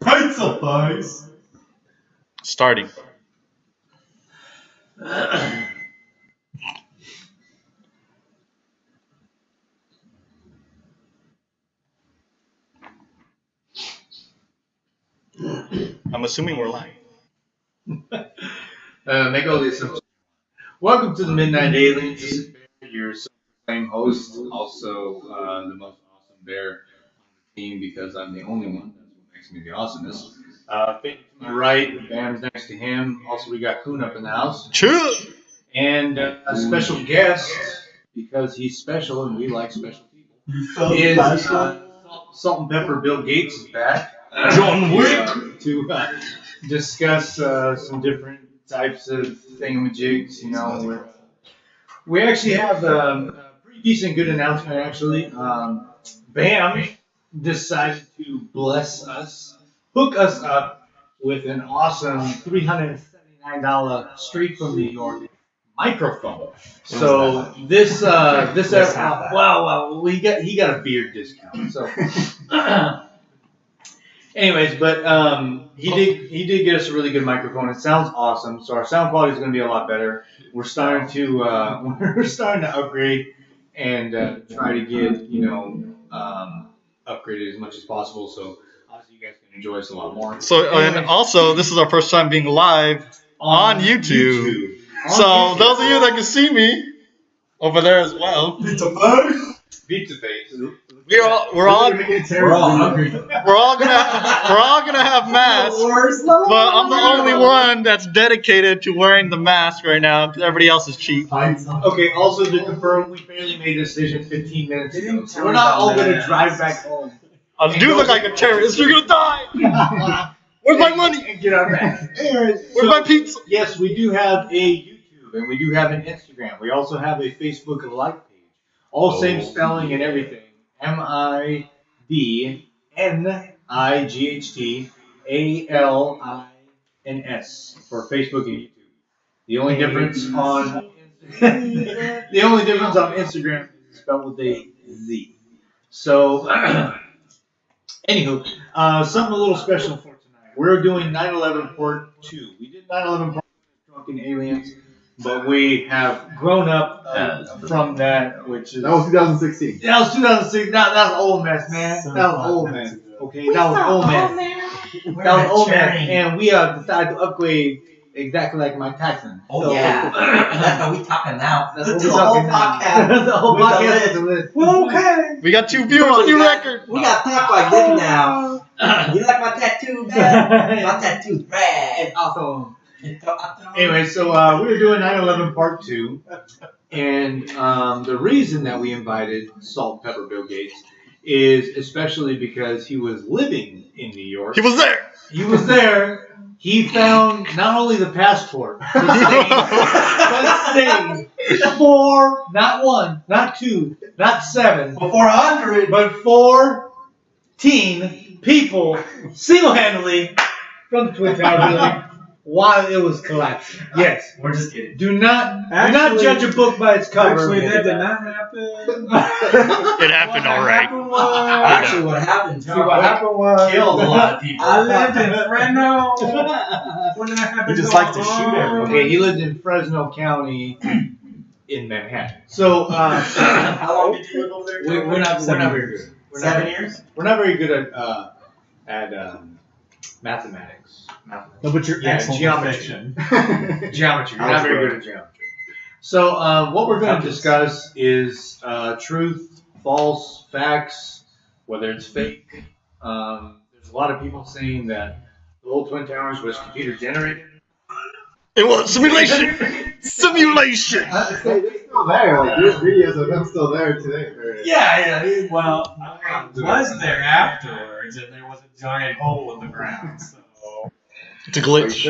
Pizza pies. Starting. I'm assuming we're live. Make all these simple. Welcome to the Midnight Aliens. This is Bear, your self-proclaimed host, also the most awesome bear on the team because I'm the only one. That's what makes me the awesomest. Finn to my right, Bam's next to him. Also, we got Coon up in the house. True. And a special guest, because he's special and we like special people, is Salt and Pepper Bill Gates is back. John Wick. To discuss some different types of thingamajigs. You know, we actually have a pretty decent, good announcement. Actually, Bam decided to bless us, hook us up with an awesome $379 straight from New York microphone. So this well, he got a beard discount. So. Anyways, but he did get us a really good microphone. It sounds awesome. So our sound quality is going to be a lot better. We're starting to upgrade and try to get upgraded as much as possible. So obviously you guys can enjoy us a lot more. So and also this is our first time being live on YouTube. So those of you that can see me over there as well. Pizza pies. Pizza face. We're all hungry. We're all gonna have masks, but I'm the only one that's dedicated to wearing the mask right now because everybody else is cheap. Okay. Also to confirm, we barely made a decision 15 minutes ago. So we're not all gonna drive back home. I do look like a terrorist. You're gonna die. Where's my money? And get our back. Where's my pizza? Yes, we do have a YouTube and we do have an Instagram. We also have a Facebook like page. All same spelling and everything. MIDNIGHTALINS for Facebook and YouTube. The only difference on Instagram is spelled with a Z. So, anywho, something a little special for tonight. We're doing 9/11 Part 2. We did 9/11 Part 1 Drunken Aliens, but we have grown up from that, which is... That was 2016. That was 2006. That was old mess, man. That was old mess. Okay, that was old mess. That was old mess. And we decided to upgrade exactly like Mike Tyson. Oh, so, yeah. That's what we talking now. That's the whole podcast. The whole podcast. Okay. We got 2 viewers on your record. We got talk like this now. You like my tattoo, man? My tattoo's rad. It's awesome. Anyway, so we were doing 9/11 Part 2, and the reason that we invited Salt and Pepper Bill Gates is especially because he was living in New York. He was there. He was there. He found not only the passport, but staying for not 1, not 2, not 7, but 400, but 14 people single-handedly from the Twin Tower building. While it was collapsing. Yes. We're just kidding. Do not judge a book by its cover. Actually, that did not happen. It happened all right. Actually, what happened was killed a lot of people. I lived in Fresno. When that happened, he just likes to shoot everyone. Okay, he lived in Fresno County in Manhattan. So, how long did you live over there? We're not very good. 7 years? We're not very good at mathematics. No, but you're excellent geometry. Geometry. You're not very good at geometry. So what we're going to discuss is truth, false, facts, whether it's fake. There's a lot of people saying that the old Twin Towers was computer generated. It was simulation. Simulation. They're still there. Like, there's videos of them still there today. Yeah. Well, I was there afterwards, and there was a giant hole in the ground. So. It's a glitch.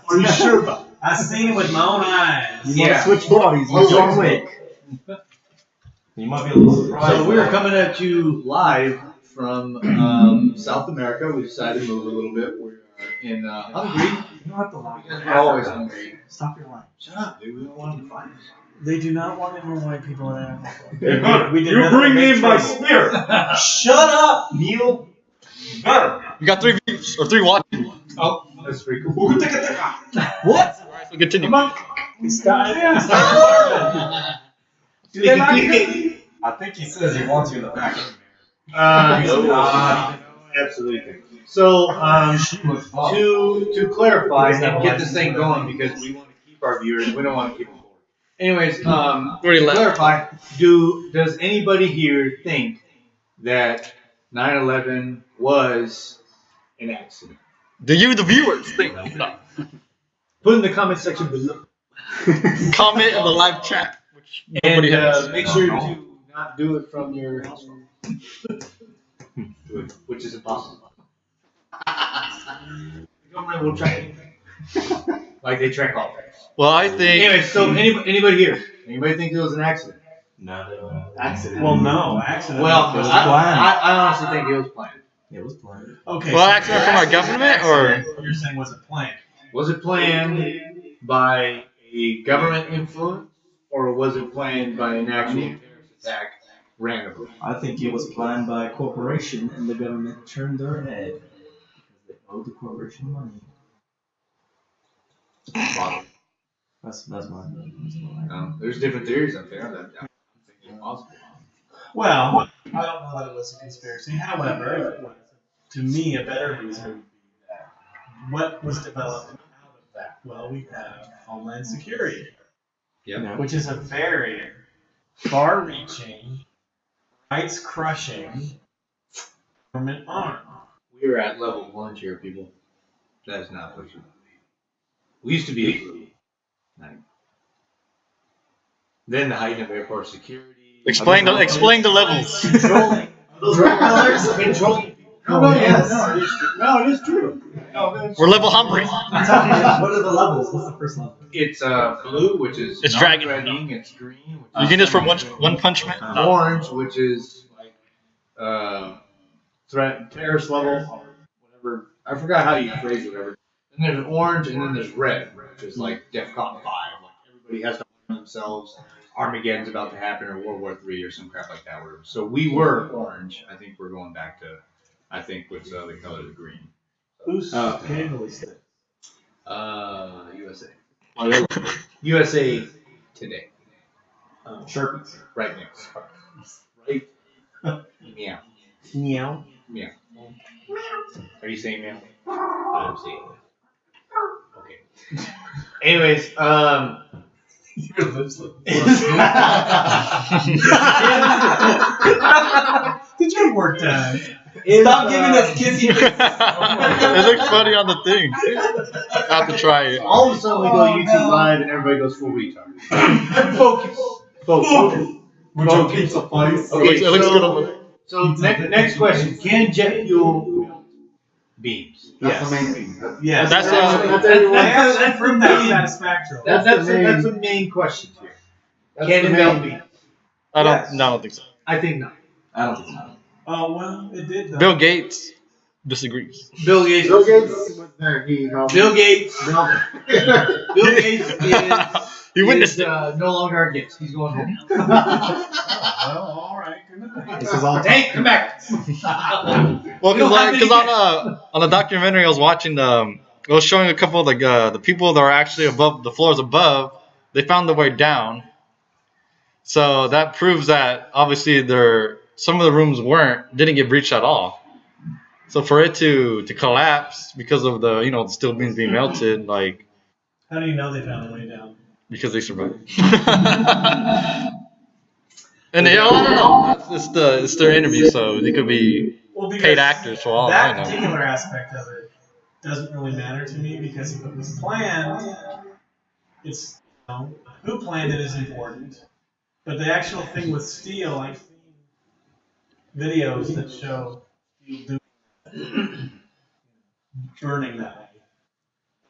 Are you sure about it? I seen it with my own eyes. You want to switch bodies with John Wick. You might be a little surprised. So we're coming at you live from South America. We decided to move a little bit. We're in Hungary. You don't have to lie. We're always hungry. Stop your lying. Shut up, dude. We don't want them to find us. They do not want any more white people in Africa. You bring me in my spirit. Shut up, Neil. We got 3 views or 3 watching. Oh, that's pretty cool. What? Alright, so continue. Do they like it? I think he says he wants you in the back. Absolutely. So, to clarify and get this thing going, because we want to keep our viewers, we don't want to keep them bored. Anyways, to clarify, does anybody here think that 9/11 was an accident? Do you, the viewers, think? No. Put in the comment section below. Comment in the live chat, which nobody And has. make sure to not do it from your house phone. Which is impossible. The government will track anything. Like they track all things. Well, I think. Anyway, so anybody here? Anybody think it was an accident? No. Accident. Well, no, accident. Well, It was I planned. honestly think it was planned. It was planned. Okay. Well, so accident from our government, or you're saying was it planned? Was it planned by a government influence, or was it planned by an actual terrorist attack randomly? I think it was planned by a corporation and the government turned their head because they owed the corporation money. That's mine. There's different theories out there. I'm thinking possible. Well, I don't know that it was a conspiracy. However, if it was, to me, a better reason would be that what was developed out of that? Well, we have Homeland Security, Yeah. which is a very far-reaching, rights-crushing government arm. We are at level 1 here, people. That is not what you believe. We used to be a group. Then the height of airport security. explain the levels. Controlling. Those red colors. Controlling. No, it is true. We're level hungry. What are the levels? What's the first level? It's blue, which is It's dragon. non-threatening. It's green. You get this from One Punch Man. No. Orange, which is like threat terrorist level or whatever. I forgot how you phrase it. Whatever. Then there's orange, and then there's red, which is like DEFCON 5. Like everybody has to arm themselves. Armageddon's about to happen, or World War III, or some crap like that. Whatever. So we were orange. I think we're going back to. I think with the color of green. Who's handling it? USA. USA Today. Sharpies. Right next. Right. Meow. Meow. Meow. Are you saying meow? I'm saying meow. Okay. Anyways, Your lips look. Did your work done? Stop giving us kissy faces. It looks funny on the thing. I have to try it. all of a sudden we go YouTube live and everybody goes full retard. Focus. Pizza place. Okay, It looks good on the. so next question: can jet fuel melt beams? That's the main thing. Yes. That's That's proof that's satisfactory. That's the main question here. Can it melt beams? I don't think so. I think not. I don't think so. Oh well, it did though. Bill Gates disagrees. Bill Gates. Bill Gates was there. Bill Gates. Bill Gates He witnessed is it. no longer our guest. He's going home. Well, all right. Good night. This is all. Hey, come back. Well, We don't have because on the documentary I was watching, it was showing a couple of the people that are actually above the floors above. They found their way down, so that proves that obviously some of the rooms didn't get breached at all. So for it to collapse because of the the steel beams being melted, like How do you know they found their way down? because they survived. And I don't know. It's their interview, so they could be Well, because paid actors for all I that know. particular aspect of it doesn't really matter to me because if it was planned, it's who planned it is important. But the actual thing with steel, I've seen videos that show steel burning that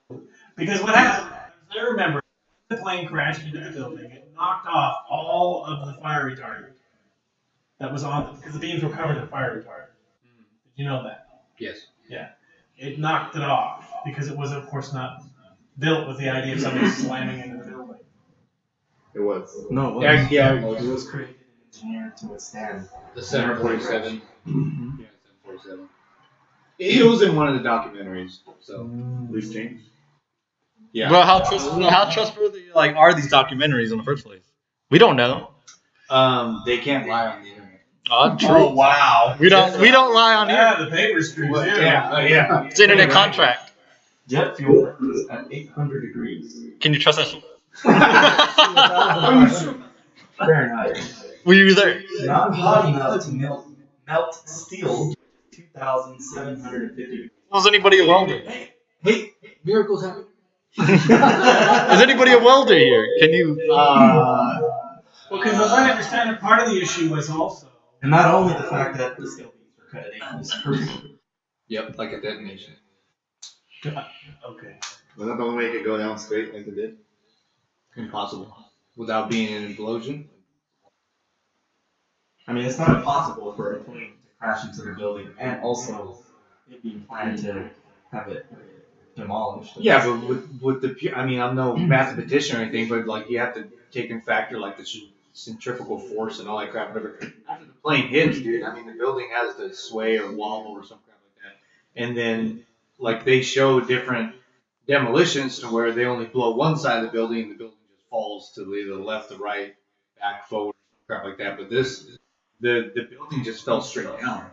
way. Because what happened, I remember, the plane crashed into the building. It knocked off all of the fire retardant that was on it because the beams were covered in fire retardant. Did you know that? Yes. Yeah. It knocked it off because it was, of course, not built with the idea of somebody slamming into the building. It was. No, Yeah, it was created and engineered to withstand. the 747. Mhm. Yeah, 747. It was in one of the documentaries. So Loose change. yeah. Well, how trustworthy like are these documentaries in the first place? We don't know. They can't lie on the internet. Oh, true. Oh wow. We don't lie on here. Yeah, the paper's true too. Yeah. It's internet contract. Jet fuel burns at 800 degrees Can you trust that shit? Fahrenheit. Were you there? Not hot enough to melt steel. 2,750 degrees. Was anybody a welder? Hey, miracles happen. Is anybody a welder here? Can you? Well, because as I understand it, part of the issue was also. And not only the fact that the steel beams were cut at 8 was perfect. Yep, like a detonation. Okay. Was that the only way it could go down straight like it did? Impossible. Without being an explosion. I mean, it's not impossible for a plane to crash into the building and also it being planned to have it demolished. Yeah, but with the I mean, I'm no mathematician or anything, but like you have to take in factor like the centrifugal force and all that crap. Whatever. After the plane hits, dude, I mean the building has to sway or wobble or some crap like that. And then like they show different demolitions to where they only blow one side of the building and the building just falls to either the left or right, back, forward, crap like that. But the building just fell straight down.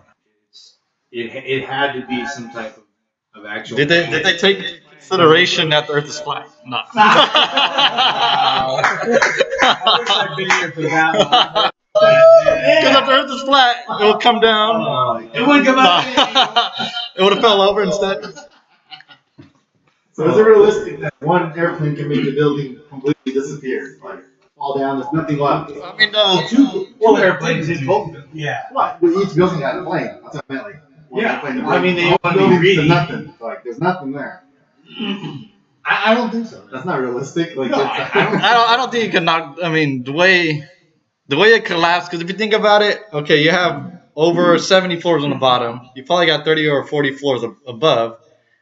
It had to be some type of actual. Did they take into consideration that the Earth is flat? No. I wish I'd been here for that one. Because if the Earth is flat, it will come down. It wouldn't come out. It would have fell over instead. So is it realistic that one airplane can make the building completely disappear? Like, fall down, there's nothing left. I mean, no. Two airplanes in both. Yeah. What? Well, each building had a plane. That's what I meant. Like, one Yeah, airplane to I mean, they all want to be buildings greedy. Nothing. Like, there's nothing there. I don't think so. That's not realistic. Like, No, it's, I don't think it could knock. I mean, the way it collapsed. Because if you think about it, okay, you have over 70 floors on the bottom. You probably got 30 or 40 floors above.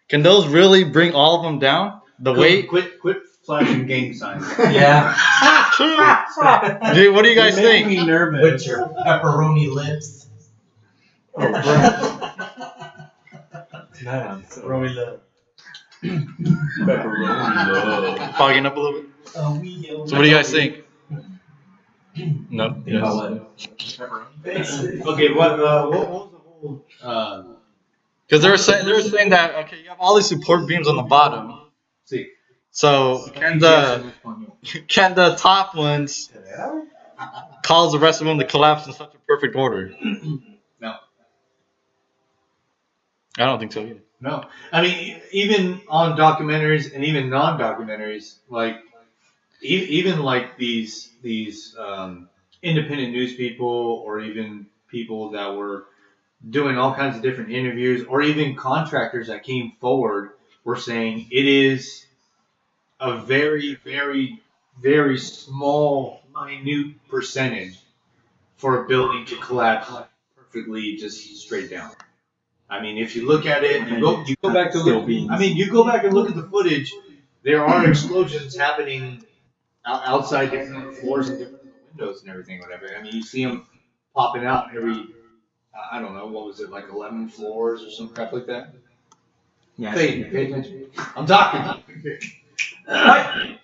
Can those really bring all of them down? The weight? Quit flashing gang signs. Yeah. Dude, what do you guys You're making think? me nervous. With your pepperoni lips. Oh, bro. Man, so Really love. pepperoni love. Fogging up a little bit. So what do you guys think? No. You know what? Pepperoni face? Okay, what was the whole? Because they were saying that okay, you have all these support beams on the bottom. See. So can the top ones cause the rest of them to collapse in such a perfect order? No. I don't think so either. No, I mean even on documentaries and even non-documentaries, like even like these independent news people or even people that were doing all kinds of different interviews or even contractors that came forward were saying it is a very, very, very small, minute percentage for a building to collapse perfectly just straight down. I mean, if you look at it, you go back to look. I mean, you go back and look at the footage. There are explosions happening outside different floors and different windows and everything, whatever. I mean, you see them popping out every. I don't know, what was it, like 11 floors or some crap like that? Yeah. Pay attention. I'm talking. Alright.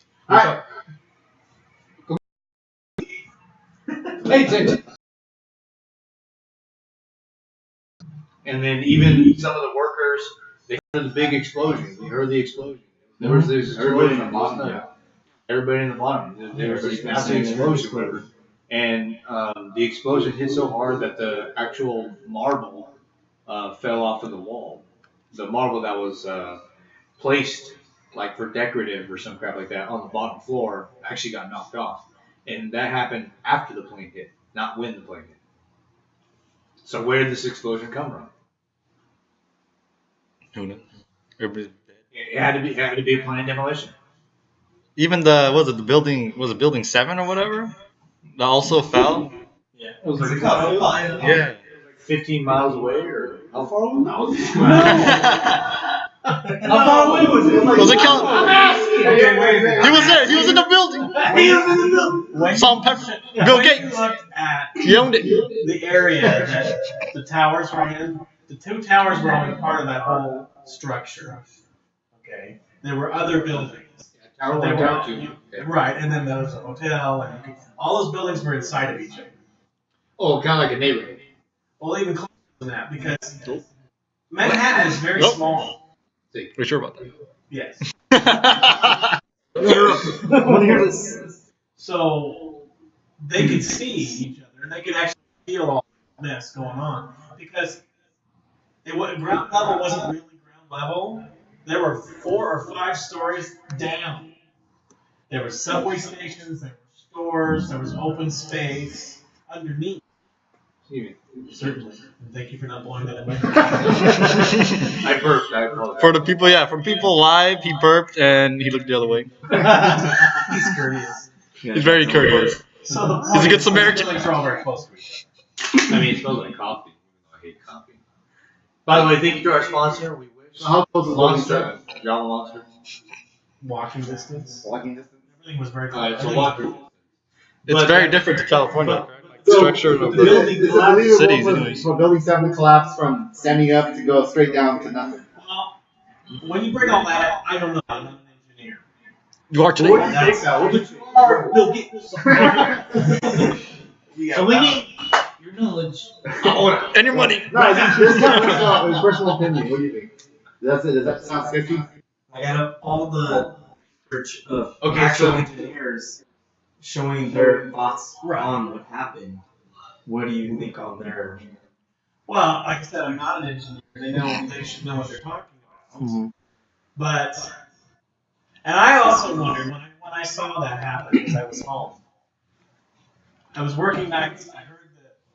Pay attention. And then even some of the workers, they heard the big explosion. We heard the explosion. There was this Everybody explosion in the bottom, yeah. Everybody in the bottom. There was this massive explosion. And the explosion hit so hard that the actual marble fell off of the wall. The marble that was placed like for decorative or some crap like that on the bottom floor actually got knocked off. And that happened after the plane hit, not when the plane hit. So where did this explosion come from? Who knows? Everybody's dead. It had to be a planned demolition. Even the building was it building 7 or whatever that also fell. Yeah. It was like Yeah. 15 miles away or how far away? How far away was it? Was it Cal? I'm asking. He was there. He was in the building. He was in the building. Salt and pepper. Bill Gates. Looked at He owned it. the area that the towers were in. The two towers were only part of that whole structure. Okay. There were other buildings. Tower They one, were- tower two. Right, and then there was a hotel, and all those buildings were inside of each other. Oh, kind of like a neighborhood. Well, even closer than that, because Manhattan is very Nope. small. We're sure about Yes. that. I want to hear this. So they could see each other, and they could actually feel all the mess going on, because ground level wasn't really ground level. There were 4 or 5 stories down. There were subway stations, there were stores, there was open space underneath. Certainly. And thank you for not blowing that in my I burped. I apologize. For the people, for people live, he burped and he looked the other way. He's courteous. He's very courteous. So the He's a good Samaritan. buildings are all very close to each I mean, it smells like coffee. Even though I hate coffee. By the way, thank you to our sponsor. We wish. So how close is Monster, Java Monster. other. Walking distance. Walking distance. Everything was very It's a close. walker. It's But- very different to California. So, Structure of the the building is it believable cities, for anyways. building 7 to collapse from standing up to go straight down to nothing? Well, when you bring all that up, I don't know. I'm not an engineer. You are today. That's Bill Gates. So we need your knowledge. And your money. No, this is my personal opinion. What do you think? Does that sound sketchy? Out of all the research of Okay, actual so- engineers showing their thoughts Right. on what happened, what do you think on their? Well, like I said, I'm not an engineer. They should know what they're talking about. But, and I also wondered when I saw that happen because I was home. I was working nights.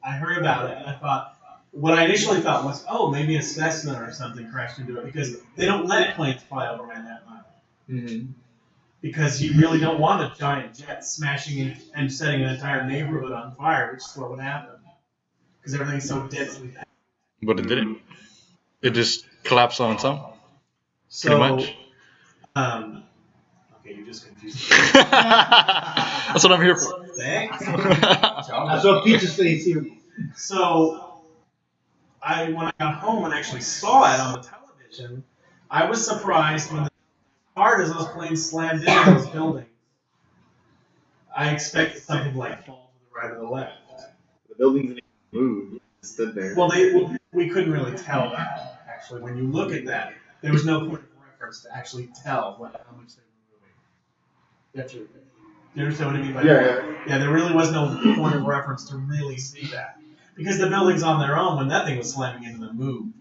I heard about it, and I thought. What I initially thought was, oh, maybe a Cessna or something crashed into it because they don't let planes fly over Manhattan Island. Mm-hmm. Because you really don't want a giant jet smashing in and setting an entire neighborhood on fire, which is what would happen. Because everything's so densely packed. But it didn't. It just collapsed on its own. So, much. Okay, you just confused me. That's what I'm here for. Thanks. That's what Pete is saying here. So, when I got home and actually saw it on the television, I was surprised when, as hard as those planes slammed into those buildings, I expected something like fall to the right or the left. The buildings didn't move. It stood there. Well, we couldn't really tell that, actually. When you look at that, there was no point of reference to actually tell how much they were moving. You have to, you understand what I mean by that? Yeah, there really was no point of reference to really see that. Because the buildings on their own, when that thing was slamming into them, moved.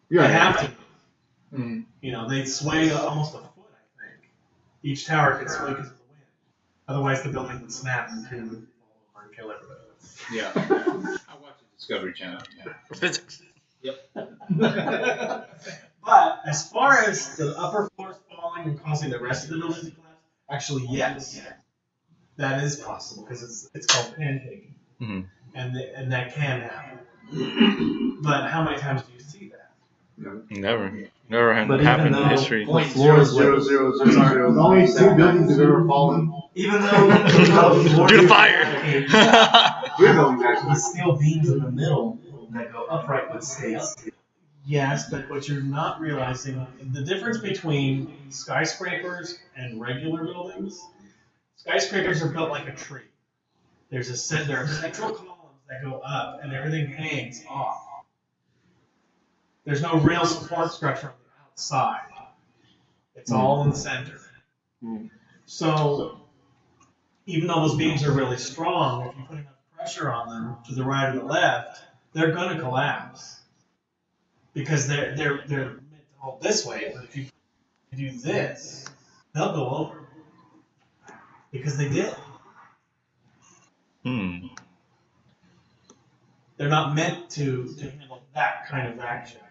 They have to. Mm-hmm. You know, they sway almost a foot, I think. Each tower could sway because of the wind. Otherwise, the building would snap and fall over and kill everybody. Yeah. I watch the Discovery Channel. Yeah. Physics. But as far as the upper floors falling and causing the rest of the building to collapse, actually, yes. That is possible because it's called pancaking. Mm-hmm. And that can happen. But how many times do you see that? Never But happened even in though history. point Floor is zero 0.000. The only 2 buildings have ever fallen. even though the floor Due to is fire. We're buildings actually. the steel beams in the middle that go upright would stay up. Yes, but what you're not realizing, the difference between skyscrapers and regular buildings, skyscrapers are built like a tree. There are central columns that go up and everything hangs off. There's no real support structure on the outside. It's all in the center. So, even though those beams are really strong, if you put enough pressure on them to the right or the left, they're going to collapse. Because they're meant to hold this way, but if you do this, they'll go over. Because they did. Hmm. They're not meant to handle that kind of action.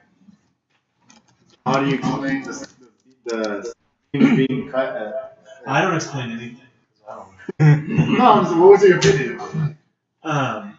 How do you explain the being cut? I don't explain anything. 'Cause I don't know. No, what was your opinion? Um,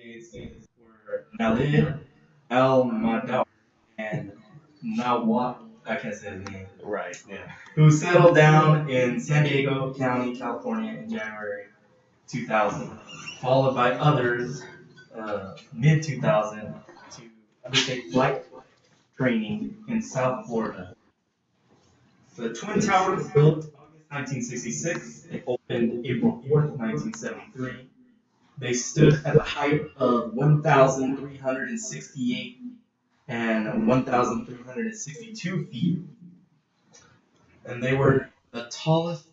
States were Khalid El Madar and Nawab, I can't say his name, Right. Yeah. who settled down in San Diego County, California in January 2000, followed by others mid 2000 to undertake flight training in South Florida. The Twin Towers was built August 1966. It opened April 4th, 1973. They stood at a height of 1,368 and 1,362 feet, and they were the tallest.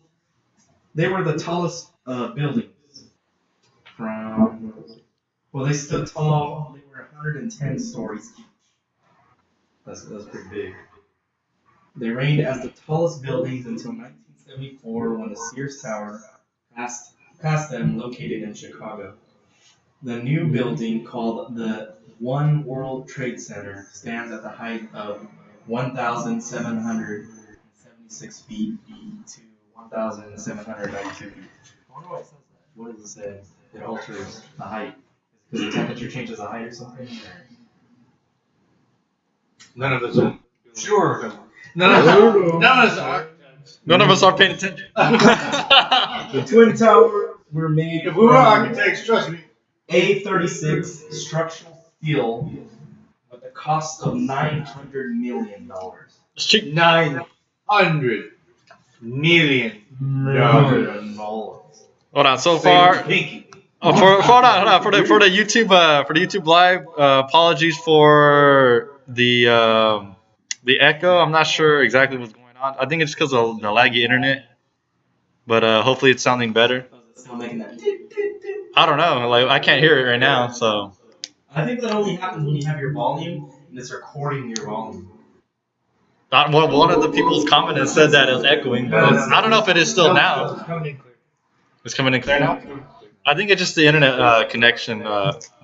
They were the tallest buildings from. Well, they stood tall. They were 110 stories each. That's pretty big. They reigned as the tallest buildings until 1974, when the Sears Tower passed them, located in Chicago. The new building, called the One World Trade Center, stands at the height of 1,776 feet to 1,792 feet. I wonder why it says that. What does it say? It alters the height. Because the temperature changes the height or something? None of us are. Sure. None of us are. None of us are paying attention. The Twin Towers were made If we were architects, trust me. A36 structural steel with a cost of $900 million. It's cheap. $900 million. Hold on. So far, Pinky. oh, hold on. For the YouTube live, apologies for the echo. I'm not sure exactly what's going on. I think it's because of the laggy internet, but hopefully it's sounding better. Still making that. I don't know. Like I can't hear it right now, so. I think that only happens when you have your volume and it's recording your volume. One of the people's commented said that it was echoing, but I don't know if it is still now. It's coming in clear now? I think it's just the internet connection.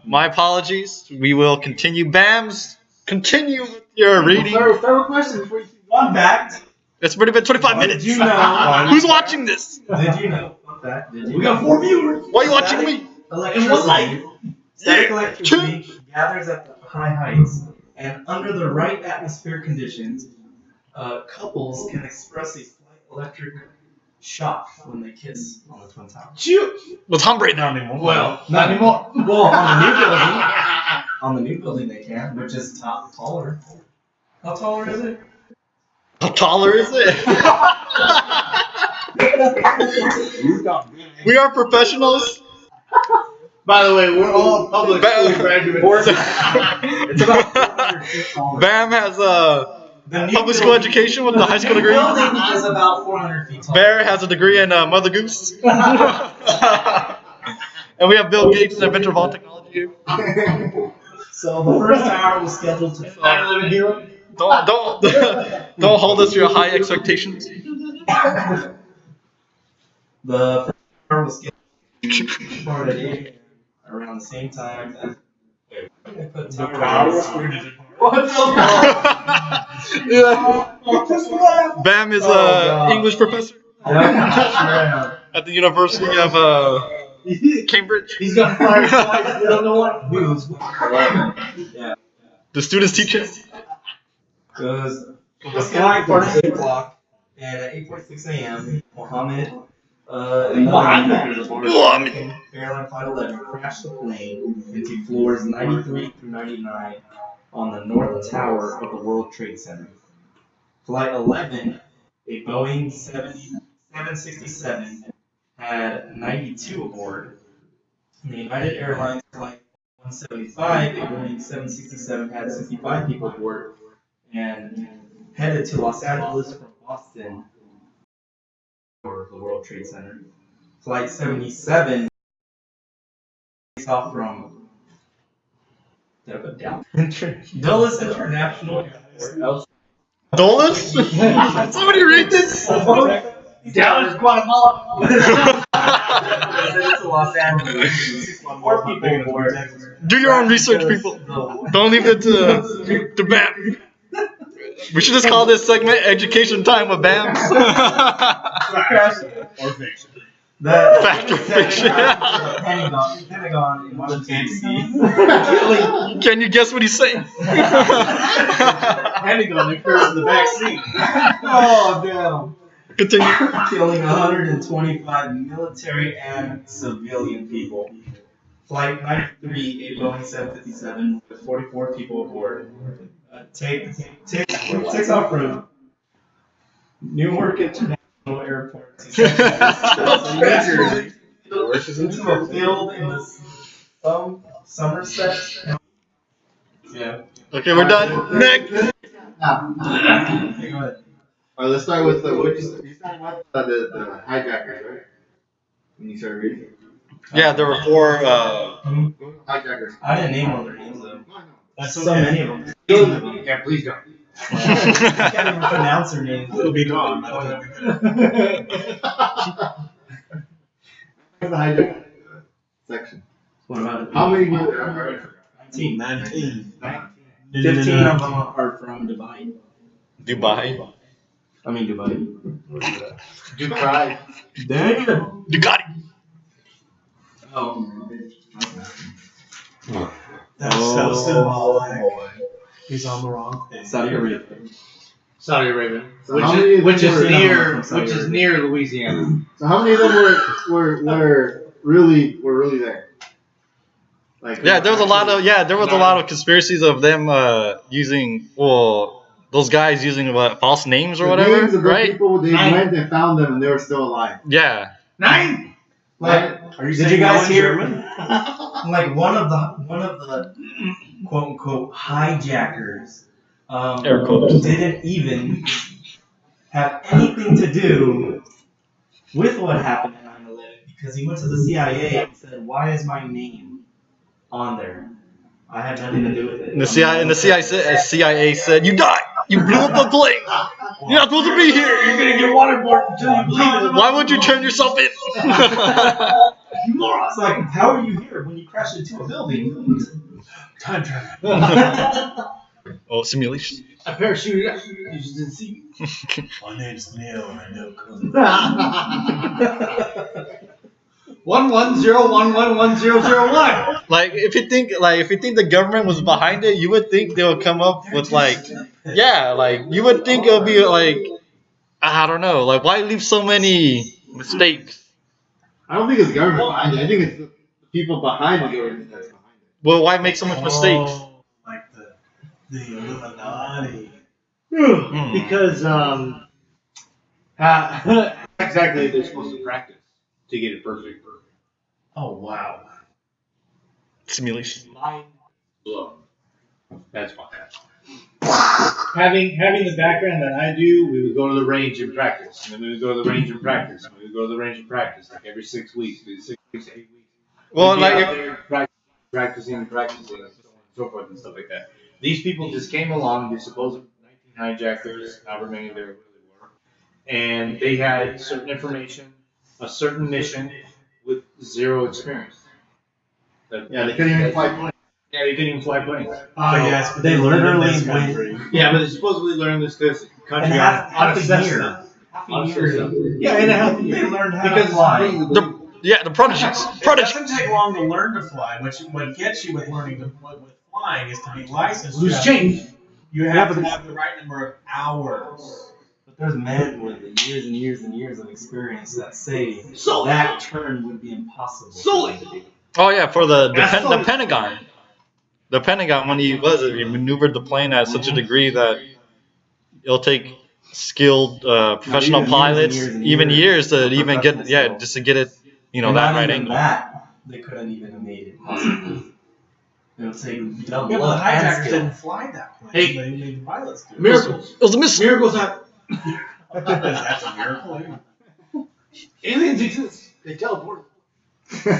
My apologies. We will continue. Bams, continue with your reading. Start with questions before you keep Fun fact. It's already been 25 minutes. Did you know? Who's watching this? Did you know? Fun fact. Did you We got 4 viewers. Why are you watching me? Static electricity gathers at the high heights, and under the right atmospheric conditions, couples can express a slight electric shock when they kiss on the Twin Towers. Was Tom Brady not anymore? Well, not anymore. Well, on the new building they can, which is taller. How taller is it? How taller is it? We are professionals. By the way, we're all public school graduates. It's about 400 feet taller. Bam has a public school education with a high school The degree. building is about 400 feet tall. Bear has a degree in Mother Goose. And we have Bill Gates in Adventure of All Technology here. So the first tower was scheduled to fall. Don't hold us to your high expectations. The first tower was scheduled to start at 8 a.m. around the same time as. Wait, put towers. Yeah. Bam is a English professor at the University of Cambridge. He's got fired twice. We don't know what. Yeah. The students teach it. Goes scheduled for 8 o'clock, and at 8:46 a.m., Mohammed, airline flight 11 crashed the plane into floors 93 through 99 on the north tower of the World Trade Center. Flight 11, a Boeing 767, had 92 aboard. The United Airlines Flight 175, a Boeing 767, had 65 people aboard and headed to Los Angeles from Boston for the World Trade Center. Flight 77 takes off from Dulles International Airport. Dulles? Somebody read this? Dallas, Guatemala. Headed to Los Angeles. 64 people aboard. Do your own research, people. Don't leave it to Bam. We should just call this segment Education Time with Bam. Or fiction. That Fact or fiction? the Pentagon in Washington D.C. Can you guess what he's saying? Pentagon occurs in the back seat. Oh damn! Continue. Killing 125 military and civilian people. Flight 93, a Boeing 757 with 44 people aboard. Takes off from Newark International Airport to New Jersey into a field in the Somerset. Yeah. Okay, we're done. Next. Now, Okay, go ahead. alright, let's start with you started with the hijackers, right? When you started reading. Yeah, there were 4. Hijackers. I didn't name all their names though. No, I know. That's So okay. many of them. Yeah, please don't. I can't even pronounce their names. It'll be gone. by the time we get it. The hijacker section. What about it? How many were there? 19. 19. 15 of them are from Dubai. Dubai. I mean Dubai. Do cry. Damn. Ducati. Oh. That's so symbolic. He's on the wrong thing. Saudi Arabia. Saudi Arabia, So how many of them which is were- near Louisiana. So how many of them were really there? Like Yeah, there was a lot of conspiracies of them using those guys using false names or the whatever, names of those right? people, they went and found them and they were still alive. Yeah. 9. Like, Are you did saying you guys no in hear? German? Like one of the quote unquote hijackers Air quotes. didn't even have anything to do with what happened in 9/11 because he went to the CIA and said, "Why is my name on there? I had nothing to do with it." And the CIA said, "You died. You blew up the plane. You're not supposed to be here. You're gonna get waterboarded until you bleed. Why would you turn yourself in?" It's like, how are you here when you crashed into a building? Time travel. Oh, simulation. I parachuted out. You just didn't see me. My name's Neil and I know code. 1101111001. Like if you think the government was behind it, you would think they would come up with you would think it would be like, I don't know, like why leave so many mistakes? I don't think it's government behind it. I think it's the people behind the government that's behind it. Well, why make so much mistakes? Oh, like the Illuminati. Hmm. Because how exactly they're supposed to practice to get it perfect. Oh wow. Simulation. Mind blown. That's why. Having the background that I do, we would go to the range and practice, and then we would go to the range and practice, and we would go to the range and practice, like every 6 weeks, 6 weeks, 8 weeks. Well, We'd be out like there practicing, and so on and so forth and stuff like that. These people just came along, these supposed 19 hijackers, however many there really were, and they had certain information, a certain mission, with zero experience. Yeah, they couldn't even fly planes. Yeah, they couldn't even fly planes. Oh yes, but they literally this went- country. Yeah, but they supposedly learned this country And on half a a Cessna. year. On a Cessna. Yeah, in a half a year. They learned how to Because fly. the prodigies. It doesn't take long to learn to fly. What gets you with learning with flying is to be licensed. Loose change. You have to have the right number of hours. But there's men with years and years and years of experience that say So- that turn would be impossible. Solely. to do. Oh yeah, for the Absolutely. Pentagon. The Pentagon, when he maneuvered the plane at such a degree that it'll take skilled professional even years and pilots years and even years years to of even get professional just to get it And that not right even angle. that, they couldn't even have made it possible. It would take double Yeah, but the luck and hijackers skill. didn't fly that plane. Hey. They made pilots do it. Miracles. It was a missile. Miracles happen. That's a miracle. Aliens exist. They teleport. They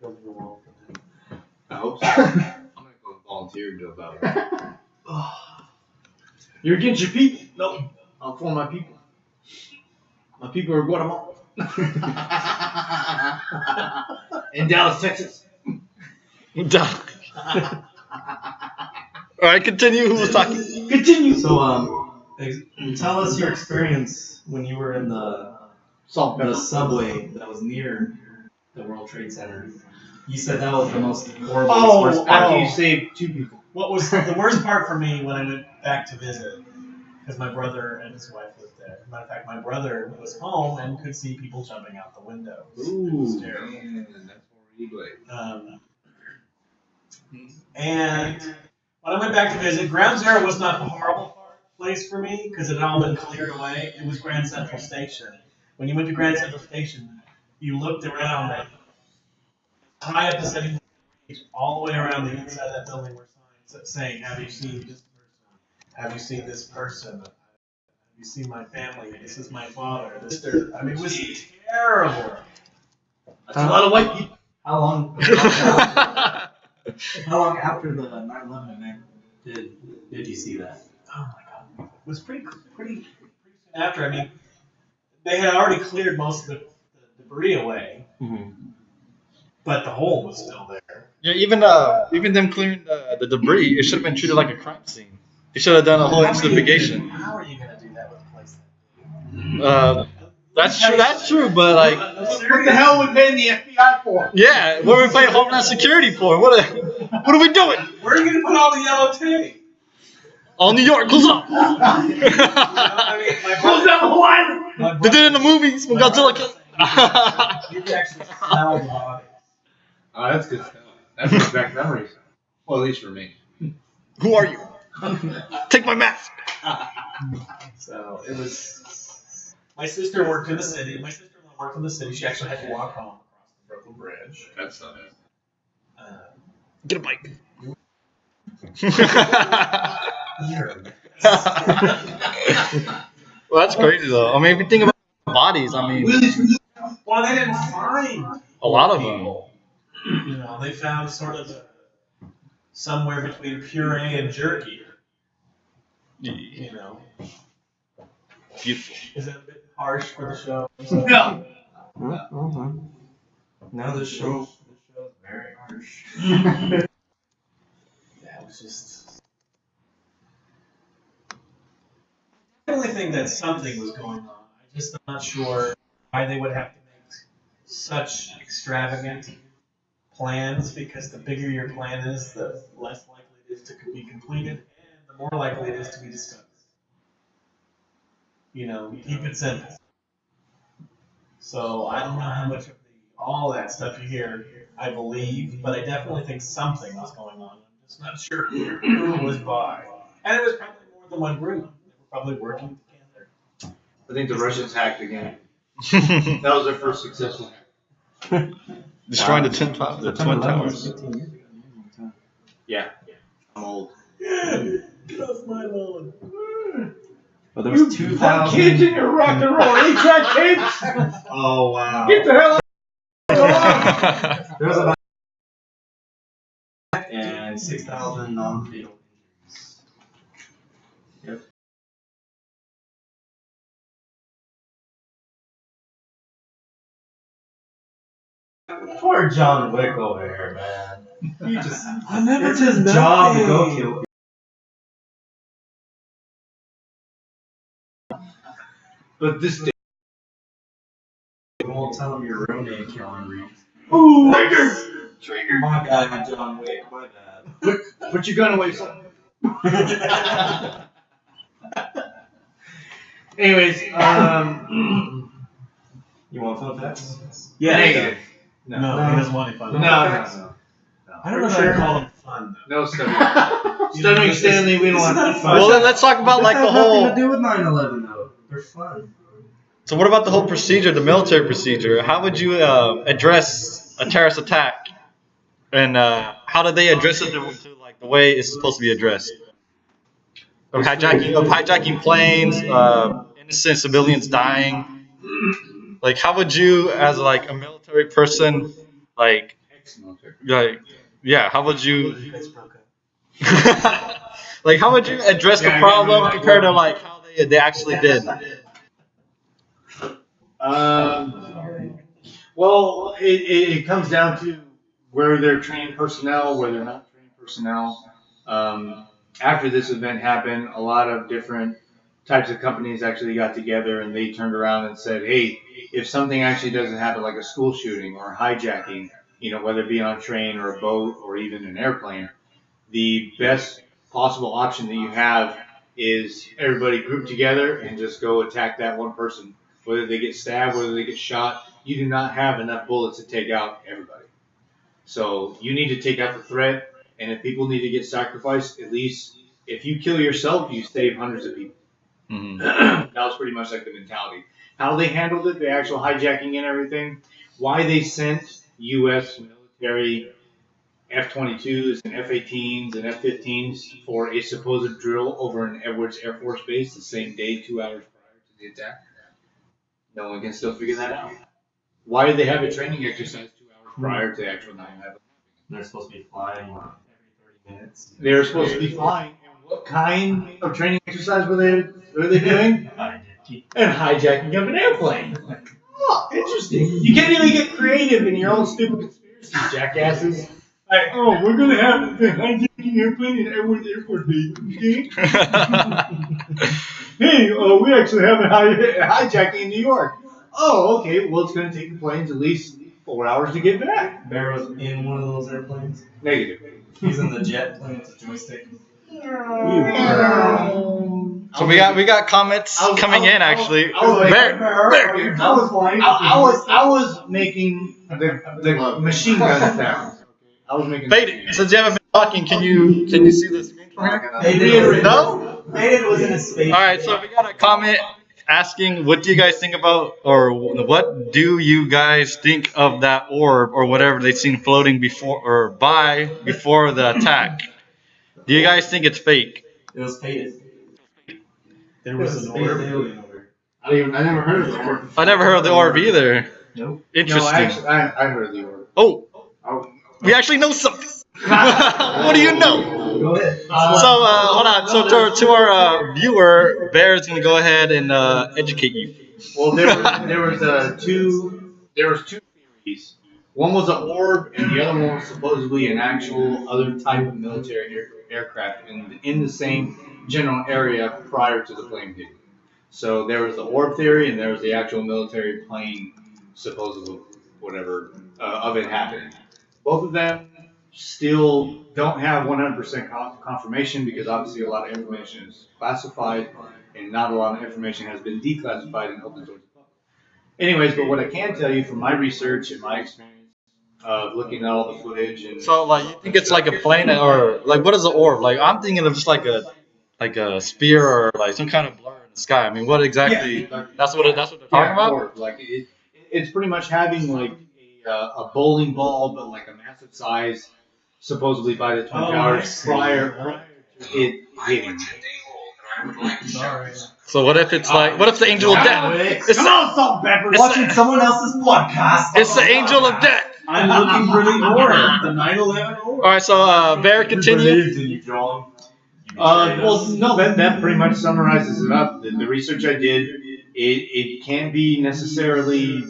built the wall for them. I hope so. I'm gonna go volunteer and do about it. You're against your people? No. I'm for my people. My people are Guatemala. In Dallas, Texas. All right, continue. Who was talking? Continue. So, tell us your experience when you were in the Salt the pepper. subway that was near the World Trade Center. He said that was the most horrible. Oh, worst part. After you saved 2 people. What was the worst part for me when I went back to visit? Because my brother and his wife lived there. Matter of fact, my brother was home and could see people jumping out the windows. It was terrible. Man, that's horrible. And when I went back to visit, Ground Zero was not the horrible place for me because it had all been cleared away. It was Grand Central Station. When you went to Grand Central Station, you looked around and high up the city, all the way around the inside of that building were signs saying, "Have you seen this person? Have you seen this person? Have you seen my family? This is my father." I mean, it was terrible. That's a lot of white people. How long? How long after the 9/11 event did you see that? Oh my God, it was pretty soon after. I mean, they had already cleared most of the debris away, but the hole was still there. Yeah, even them clearing the debris, it should have been treated like a crime scene. They should have done a whole investigation. How are you gonna do that with a place like that? That's true, but like, What the hell would paying the FBI for? yeah, what are we playing Homeland Security for? What are we doing? Where are you gonna put all the yellow tape? All New York, close up. I mean, my Close down the whole island. They did it in the movies when Godzilla came. You can actually smell the body. Oh, that's good stuff. That brings back memories. Well, at least for me. Who are you? Take my mask. So it was. My sister worked in the city. My sister-in-law worked in the city. She actually had to walk home across the Brooklyn Bridge. That's not it. Get a mic. Well, that's crazy though. I mean, if you think about bodies, I mean, Well, they didn't find a lot of them. You know, they found sort of somewhere between puree and jerky. You know, Beautiful. is that a bit harsh for the show? No. Now the show is very harsh. Yeah, it was just. I definitely think that something was going on. I'm just not sure why they would have to make such extravagant plans, because the bigger your plan is, the less likely it is to be completed, and the more likely it is to be discovered. You know, keep it simple. So I don't know how much of all that stuff you hear I believe, but I definitely think something was going on. I'm just not sure who was by. And it was probably more than one group. They were probably working together. I think the Russians hacked again. That was their first successful hack. Destroying the Twin Towers. 15 years ago. Yeah. I'm old. Get off my lawn. But there was 2,000. Kids in your rock and roll 8-track tapes. Oh, wow. Get the hell out. There was about and 6,000 non-fatal injuries. Yep. Poor John Wick over here, man. He just, I never it's his did job to nothing. go kill people. But this day. You won't tell him your real name, Keanu Reeves. Ooh, trigger. My bad, John Wick. My bad. Put your gun away, son. Anyways, You want fun facts? yeah, negative. No, he doesn't want any fun. No. I don't know if I call him fun. No stuttering. Stuttering Stanley, we don't want not fun. fun. Well, then let's talk about like the This has nothing whole. to do with 9/11 though. They're fun. So what about the whole procedure, the military procedure? How would you address a terrorist attack, and how did they address it to like the way it's supposed to be addressed? Of hijacking planes, innocent civilians dying. Like, how would you, as like a military person, like, yeah, how would you, like, how would you address the problem compared to like how they actually did? Well, it comes down to where they're trained personnel, where they're not trained personnel. After this event happened, a lot of different types of companies actually got together and they turned around and said, hey, if something actually doesn't happen, like a school shooting or hijacking, whether it be on a train or a boat or even an airplane, the best possible option that you have is everybody group together and just go attack that one person. Whether they get stabbed, whether they get shot, you do not have enough bullets to take out everybody. So you need to take out the threat, and if people need to get sacrificed, at least if you kill yourself, you save hundreds of people. Mhm. That was pretty much like the mentality. How they handled it, the actual hijacking and everything, why they sent U.S. military F-22s and F-18s and F-15s for a supposed drill over in Edwards Air Force Base the same day, 2 hours prior to the attack. No one can still figure that out. Why did they have a training exercise 2 hours prior to the actual 9/11? They're supposed to be flying every 30 minutes. They were supposed to be flying. And what kind of training exercise were they doing? And hijacking of an airplane. Like, oh, interesting. You can't even get creative in your own stupid conspiracy, jackasses. Like, oh, we're gonna have a hijacking airplane in Edwards Air Force Base. Okay? Hey, we actually have a hijacking in New York. Oh, okay. Well, it's gonna take the planes at least 4 hours to get back. Bear was in one of those airplanes. Negative. He's in the jet playing with a joystick. So we got comments coming in actually. I was like, Bear. I was making the machine gun sounds. I was making. Faded. Since you haven't been talking, can you see the screen from here? Faded. No? Faded was in a space. All right. So we got a comment asking, what do you guys think about, or what do you guys think of that orb or whatever they seen floating before the attack? Do you guys think it's fake? It was faded. There was an orb. I never heard of the orb. I never heard of the orb either. Nope. Interesting. No, actually, I heard of the orb. Oh, Oh. we actually know something. What do you know? Go ahead. So hold on. So to our viewer, Bear is gonna go ahead and educate you. Well, there was two theories. One was an orb, and the other one was supposedly an actual other type of military aircraft in the same general area prior to the plane hitting. So there was the orb theory, and there was the actual military plane, supposedly whatever of it happening. Both of them still don't have 100% confirmation because obviously a lot of information is classified, and not a lot of information has been declassified and open source. Anyways, but what I can tell you from my research and my experience of looking at all the footage and So like, you think it's like a plane, or like, what is an orb? Like, I'm thinking of just like a spear or like some kind of blur in the sky. I mean, what exactly? Yeah. That's what they're talking about. orb. Like it's pretty much having like a bowling ball, but like a massive size, supposedly by the Twin Towers prior to it hitting. Sorry. So what if it's like, what if the angel of death? It's Come on, Salt and Pepper. Watching someone else's podcast. It's the angel of death. I'm looking for the orb, the 9/11 orb. All right, so Bear, continue. in you, John. Well, no, that pretty much summarizes it up. The research I did, it can't be necessarily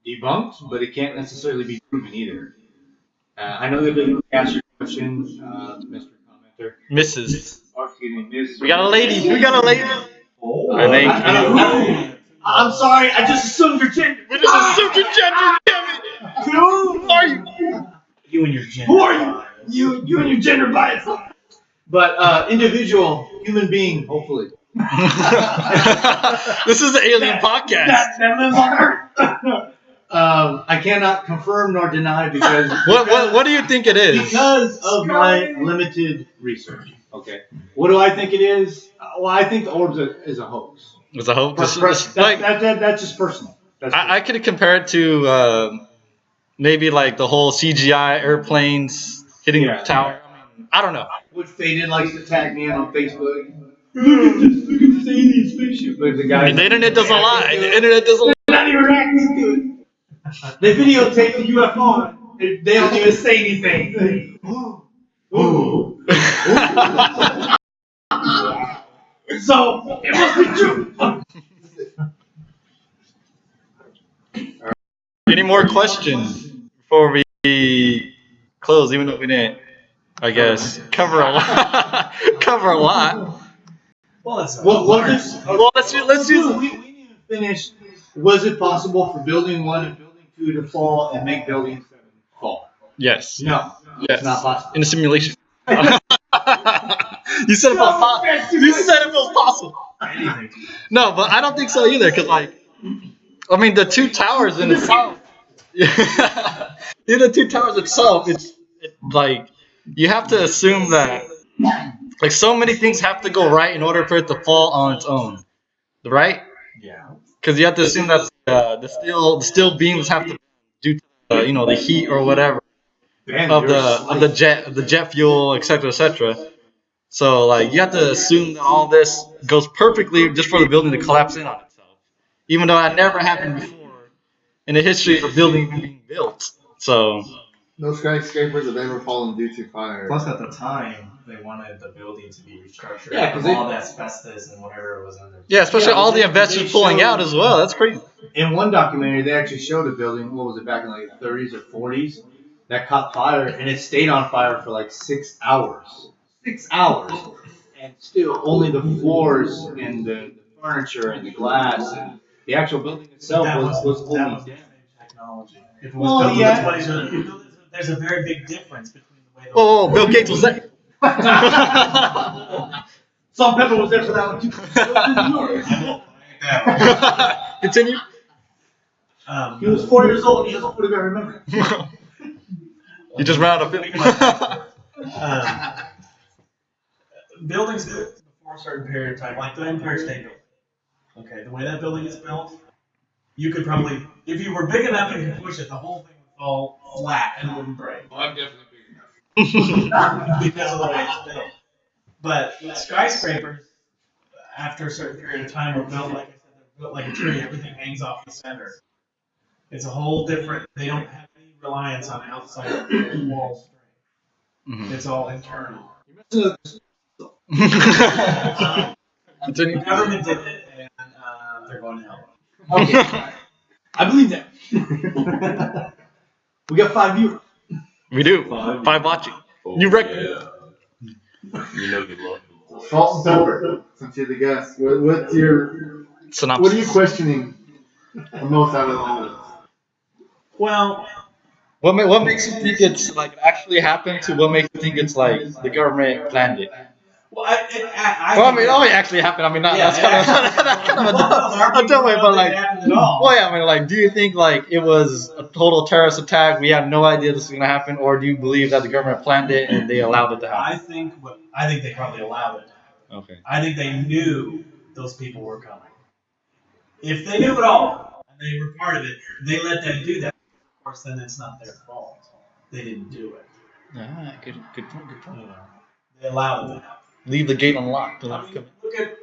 debunked, but it can't necessarily be proven either. I know that they asked your question, Mr. Commenter. Mrs. Or, excuse me, Ms. We got a lady. Oh. Her name. I'm sorry, I just assumed your gender. We just assumed your gender. Damn it. Who are you? You and your gender. Who are you? You and your gender bias. But individual, human being, hopefully. This is the alien podcast. That lives on Earth. I cannot confirm nor deny because What do you think it is? because of my limited research. Okay. What do I think it is? Well, I think the orb is a hoax. It's a hope. That's just personal. I could compare it to maybe like the whole CGI airplanes hitting the tower. I mean, I don't know. What Faded likes to tag me on Facebook. Look at this alien spaceship. But the guy. The internet doesn't lie. The internet doesn't lie. They're not even reacting to it. They videotape the UFO. They don't even say anything. Ooh. So it must be true. Any more questions before we close? Even though we didn't, I guess, cover a lot. Well, it's What was it? Well, let's use. We need to finish. Was it possible for building 1 and building 2 to fall and make building 7 fall? Yes. No, Yes. it's not possible. In a simulation. You said it was possible. You said it was possible. anything. No, but I don't think so either. Cause like, I mean, the two towers in itself. In the two towers itself, it's like you have to assume that like so many things have to go right in order for it to fall on its own, right? Yeah. Because you have to assume that the steel beams have to due to the heat or whatever of the jet fuel, etc., etc. So like you have to assume that all this goes perfectly just for the building to collapse in on itself, even though that never happened before in the history of a building being built. So No skyscrapers have ever fallen due to fire. Plus, at the time, they wanted the building to be restructured Yeah, 'cause from they- all the asbestos and whatever was in there. yeah, especially Yeah, all the they investors pulling showed- out as well. That's crazy. In one documentary, they actually showed a building. What was it back in like the 30s or 40s that caught fire, and it stayed on fire for like 6 hours. 6 hours, and still only the floors and the furniture and the glass and the actual building itself That was was only that was the damaged. same technology. If it was Well, built in yeah. the 20s, there's a very big difference between the way. Oh, Bill Gates was there. Salt Pepper was there for that one too. Continue. He was 4 years old. He doesn't really remember. You just ran out of film. Buildings before a certain period of time, like the Empire State Building. Okay, the way that building is built, you could probably, if you were big enough and you could push it, the whole thing would fall flat and wouldn't break. Well, I'm definitely big enough. Because of the way it's built. But skyscrapers, after a certain period of time, are built like I said, they're built like a tree. Everything hangs off the center. It's a whole different. They don't have any reliance on outside wall strength. It's all internal. Continue. The government did it, and they're going to hell. Okay, I believe that. We got 5 viewers. We do. 5 watching. You reckon? You know you love me. Salt and pepper. Since you're the guest, what's your Synopsis. what are you questioning the most out of all of this? Well, What makes you think it's like actually happened to what makes you think it's like the government planned it? well, Well, I mean, oh, it actually happened. I mean, that's kind of a dumb way, but like, well, yeah, I mean, like, do you think like it was a total terrorist attack? We had no idea this was gonna happen, or do you believe that the government planned it and they allowed it to happen? I think they probably allowed it. Okay. I think they knew those people were coming. If they knew it all and they were part of it, they let them do that. Of course, then it's not their fault. They didn't do it. Ah, good point. You know, they allowed it. Leave the gate unlocked. I mean, look at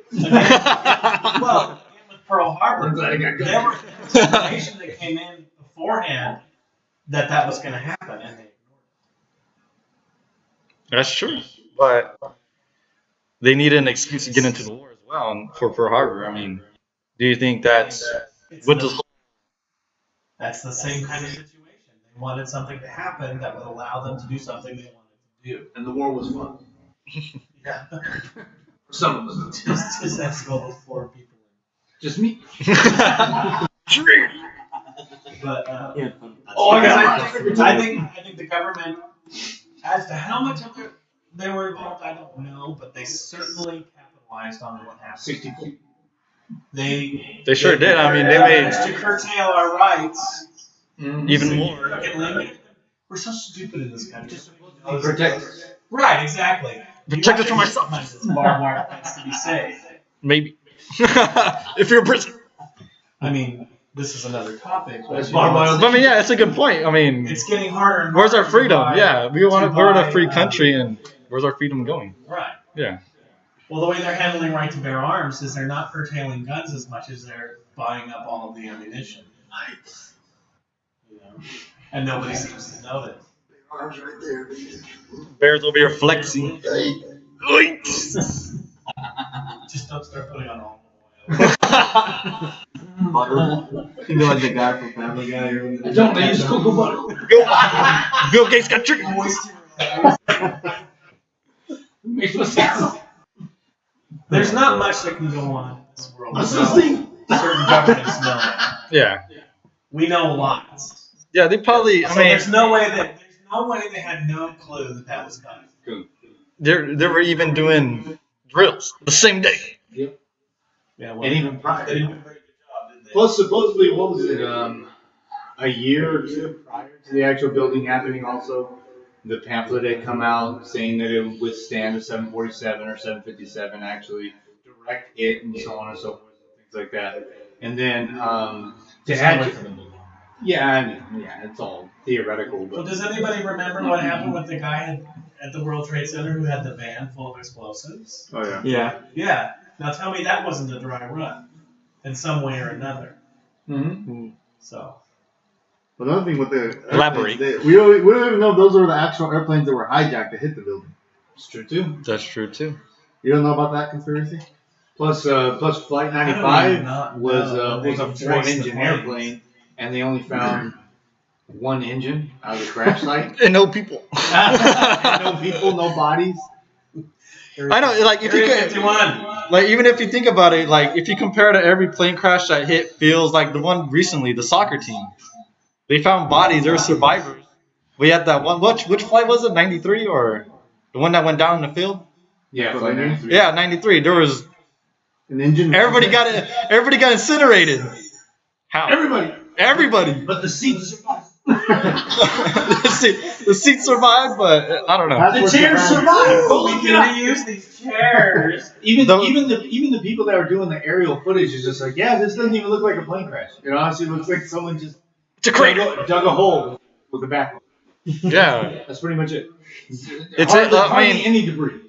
well, again with Pearl Harbor. I'm glad I got good. There was information that came in beforehand that was going to happen, and they ignored it. That's true, but they needed an excuse to get into the war as well, and for Pearl Harbor. I mean, do you think that's with this whole? That's the same kind of situation. They wanted something to happen that would allow them to do something they wanted to do. And the war was fun. Yeah. For some of us. Just that's those 4 people. Just me. But Oh, I think the government, as to how much of it they were involved, I don't know, but they certainly capitalized on what happened. 64. They sure did. I mean, they made to curtail our rights even more. significantly. We're so stupid in this country. Protect us. Right, exactly. Protect us from ourselves. Sometimes it's barbed wire fence to be safe. Maybe. If you're a person. I mean, this is another topic. But It's barbed wire. I mean, yeah, it's a good point. I mean, it's getting harder and harder. where's our to freedom? buy- Yeah, we're in a free country, and where's our freedom going? Right. Yeah. Well, the way they're handling right to bear arms is they're not curtailing guns as much as they're buying up all of the ammunition. You know? And nobody seems to know that. Arms right there. Bears over here flexing. Just don't start putting on all Butter. You know, like the guy from Family Guy. I don't use cocoa butter. Bill Gates got triggered. Makes no sense. There's not much that can go on in this world. That's without the thing. certain governments knowing. Yeah. We know lots. Yeah, they probably. So there's no way they had no clue that was coming. They were even doing drills the same day. Yeah, well, And even prior. they didn't do a very good job, did they? Plus, supposedly, what was it? A year or two prior to the actual building happening, also, the pamphlet had come out saying that it would withstand a 747 or 757, actually direct hit and so on and so forth, and things like that. And then to add, it's all theoretical. Well, But does anybody remember what happened with the guy at the World Trade Center who had the van full of explosives? Oh yeah. Yeah. Yeah. Now tell me that wasn't a dry run in some way or another. So. Another thing with the Elaborate. we don't even know if those were the actual airplanes that were hijacked to hit the building. it's true too. That's true too. You don't know about that conspiracy? Plus Flight How do we 95 not was know they a can trace the 4-engine planes? airplane, and they only found one engine out of the crash site. And no people. No people, no bodies. I know, like if you Area could, 51. like even if you think about it, like if you compare to every plane crash that hit, feels like the one recently, the soccer team. They found bodies. There were survivors. We had that one. Which flight was it? 93 or the one that went down in the field? Yeah, Flight 93. Yeah, 93. There was An engine. everybody got incinerated. How? Everybody. But the seats survived. The seats survived, but I don't know. That's what chairs survived. survived. But we can reuse these chairs. Even The- the people that were doing the aerial footage is just like, yeah, this doesn't even look like a plane crash. It honestly looks like someone just It's a crater. dug a hole with a backhoe. Yeah. That's pretty much it. It's hardly, I hardly mean, any debris.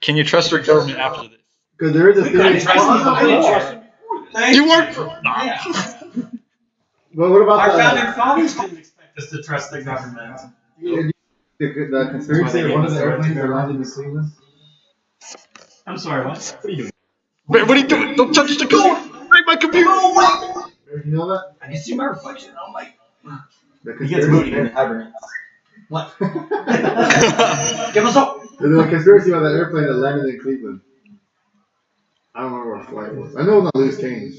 Can you trust your government after this? Because there is a We couldn't theory. trust them before. Thank You work for. Yeah. Well, what Our about founding fathers didn't expect us to trust the government. the conspiracy of one of the airplanes that landed in Cleveland? I'm sorry, what? What are you doing? Don't touch the code. Break my computer. You know that? I can see my reflection. I'm like, The He gets conspiracy. moody when he hibernates. what? Give us up. There's a conspiracy about that airplane that landed in Cleveland. I don't remember what flight it was. I know it was on loose change.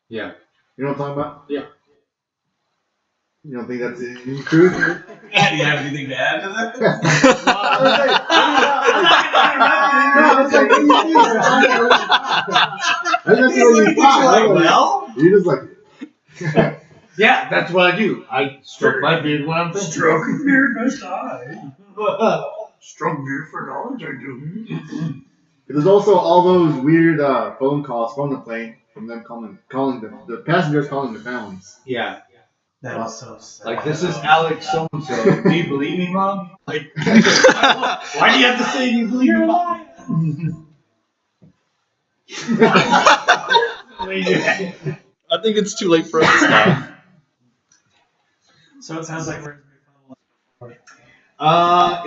Yeah. You know what I'm talking about? Yeah. You don't think that's any truth? Do you have anything to add to that? You just like. Yeah, that's what I do. I stroke my beard when I'm thinking. Stroking beard must die. Stroke beard for knowledge, I do. There's also all those weird phone calls from the plane, from them calling the passengers calling the families. Yeah. That was so sad. Like, this is Alex so-and-so. Do you believe me, Mom? Like, why do you have to say you believe me, Mom? I think it's too late for us now. So it sounds like we're.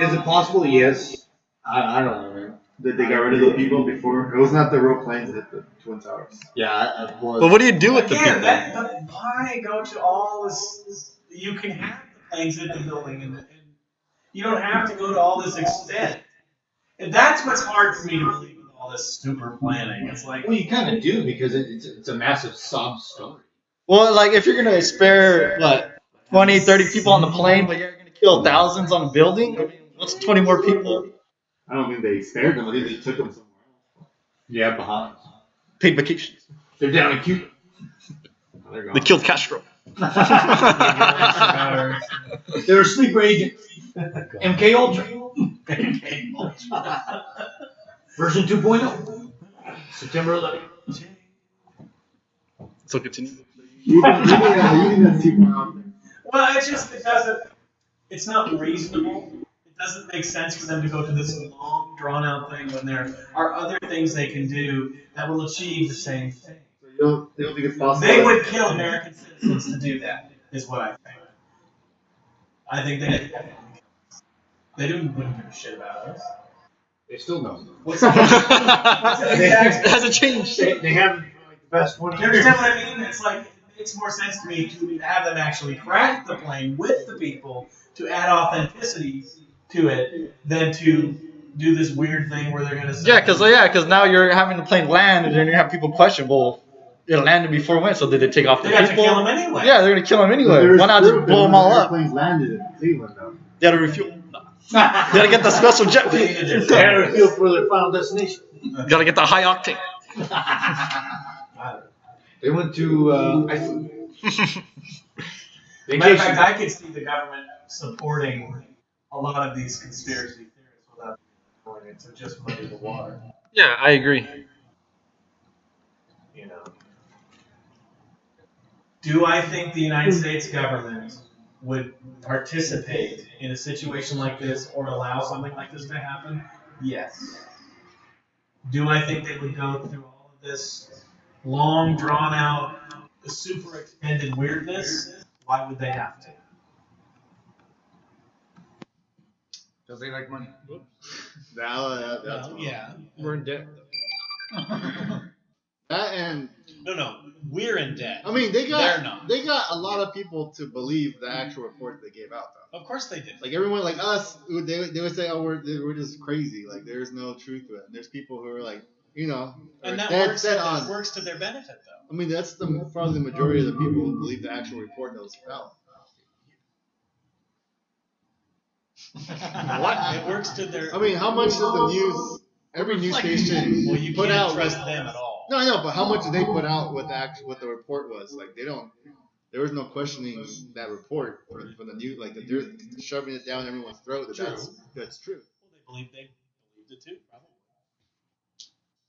Is it possible? Yes. I don't know, man. That they got rid of the people before. It was not the real planes that hit the Twin Towers. Yeah, I was. But what do you do with the Again, people? but why go to all this? You can have the planes hit the building, and you don't have to go to all this extent. And that's what's hard for me to believe with all this super planning. It's like, Well, you kind of do because it's a massive sob story. Well, like if you're gonna spare what 20, 30 people on the plane, but you're gonna kill thousands on a building. I mean, what's 20 more people? I don't think they spared them. I think they took them somewhere else. Yeah, Bahamas. Paid vacations. They're down in Cuba. They're gone. They killed Castro. They're a sleeper agent. MK Ultra. MK Ultra. Version 2.0. September 11th. So continue. You think that's too far out there. well, it's not reasonable. It doesn't make sense for them to go to this long, drawn-out thing when there are other things they can do that will achieve the same thing. So you don't think it's possible? They would kill American citizens to do that, is what I think. I think they wouldn't give a shit about us. They still don't. What's the It hasn't changed. They have like the best 20 You understand what I mean? It's like, it makes more sense to me to have them actually crash the plane with the people to add authenticity to it than to do this weird thing where they're gonna say, Yeah, because now you're having to plane land, and then you have people question, well, it landed before when, so did they take off the they got to people? kill them anyway. Yeah, they're gonna kill them But anyway. there's Why not just proof blow that them all the up? airplanes landed in Cleveland, though. They gotta refuel. You gotta get the special jet fuel. They had to feel for their final destination. You gotta get the high octane. They went to Iceland. Matter of fact, I could see the government supporting a lot of these conspiracy theories without going into just muddy the water. Yeah, I agree. You know. Do I think the United States government would participate in a situation like this or allow something like this to happen? Yes. Do I think they would go through all of this long, drawn out, super extended weirdness? Why would they have to? Because they like money. That's Well, yeah. We're in debt. that, and No. We're in debt. I mean They're not. they got a lot of people to believe the actual report they gave out, though. Of course they did. Like everyone, like us, they would say, "Oh, we're just crazy. Like there's no truth to it." And there's people who are like, And that dead works, set that on. works to their benefit, though. I mean, that's probably the majority of the people who believe the actual report that was out. What? It works to their. I mean, how much does the news? Every news station Well, you put can't out. trust them at all. No, I know, but how much did they put out what the report was? Like they don't. There was no questioning that report from the news. Like they're shoving it down everyone's throat. That's true. Well, they believed it too, probably.